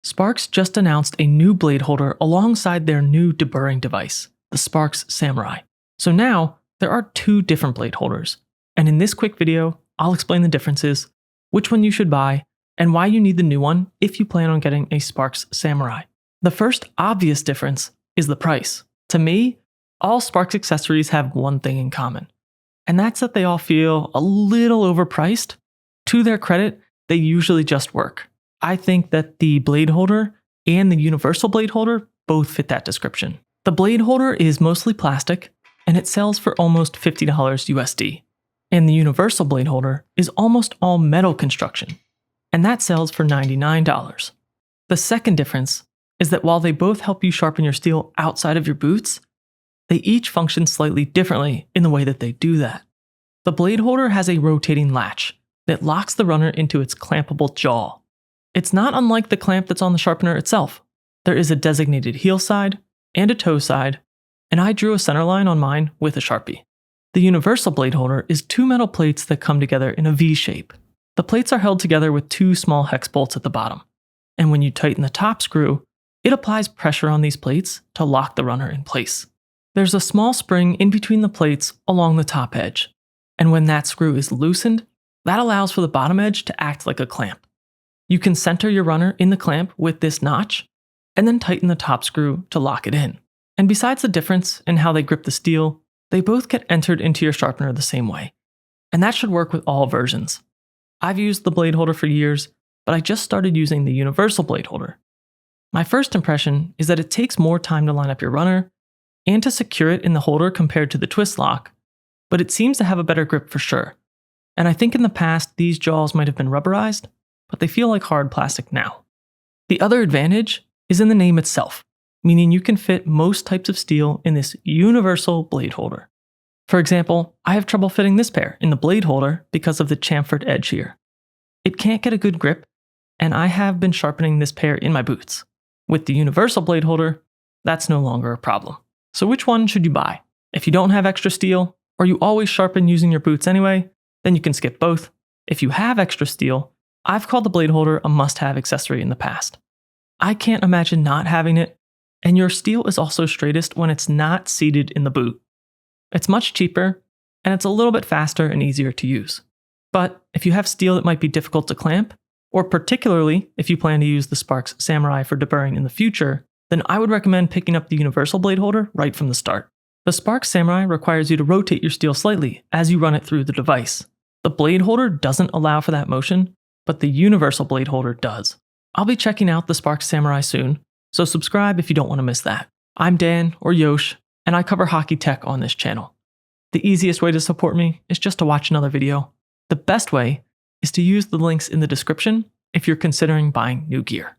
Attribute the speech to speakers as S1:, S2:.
S1: Sparx just announced a new blade holder alongside their new deburring device, the Sparx Samurai. So now, there are two different blade holders, and in this quick video, I'll explain the differences, which one you should buy, and why you need the new one if you plan on getting a Sparx Samurai. The first obvious difference is the price. To me, all Sparx accessories have one thing in common, and that's that they all feel a little overpriced. To their credit, they usually just work. I think that the blade holder and the universal blade holder both fit that description. The blade holder is mostly plastic, and it sells for almost $50 USD. And the universal blade holder is almost all metal construction, and that sells for $99. The second difference is that while they both help you sharpen your steel outside of your boots, they each function slightly differently in the way that they do that. The blade holder has a rotating latch that locks the runner into its clampable jaw. It's not unlike the clamp that's on the sharpener itself. There is a designated heel side and a toe side, and I drew a center line on mine with a Sharpie. The universal blade holder is two metal plates that come together in a V shape. The plates are held together with two small hex bolts at the bottom, and when you tighten the top screw, it applies pressure on these plates to lock the runner in place. There's a small spring in between the plates along the top edge, and when that screw is loosened, that allows for the bottom edge to act like a clamp. You can center your runner in the clamp with this notch, and then tighten the top screw to lock it in. And besides the difference in how they grip the steel, they both get entered into your sharpener the same way. And that should work with all versions. I've used the blade holder for years, but I just started using the universal blade holder. My first impression is that it takes more time to line up your runner and to secure it in the holder compared to the twist lock, but it seems to have a better grip for sure. And I think in the past these jaws might have been rubberized, but they feel like hard plastic now. The other advantage is in the name itself, meaning you can fit most types of steel in this universal blade holder. For example, I have trouble fitting this pair in the blade holder because of the chamfered edge here. It can't get a good grip, and I have been sharpening this pair in my boots. With the universal blade holder, that's no longer a problem. So which one should you buy? If you don't have extra steel, or you always sharpen using your boots anyway, then you can skip both. If you have extra steel, I've called the blade holder a must-have accessory in the past. I can't imagine not having it, and your steel is also straightest when it's not seated in the boot. It's much cheaper, and it's a little bit faster and easier to use. But if you have steel that might be difficult to clamp, or particularly if you plan to use the Sparx Samurai for deburring in the future, then I would recommend picking up the universal blade holder right from the start. The Sparx Samurai requires you to rotate your steel slightly as you run it through the device. The blade holder doesn't allow for that motion, but the universal blade holder does. I'll be checking out the Sparx Samurai soon, so subscribe if you don't want to miss that. I'm Dan, or Yosh, and I cover hockey tech on this channel. The easiest way to support me is just to watch another video. The best way is to use the links in the description if you're considering buying new gear.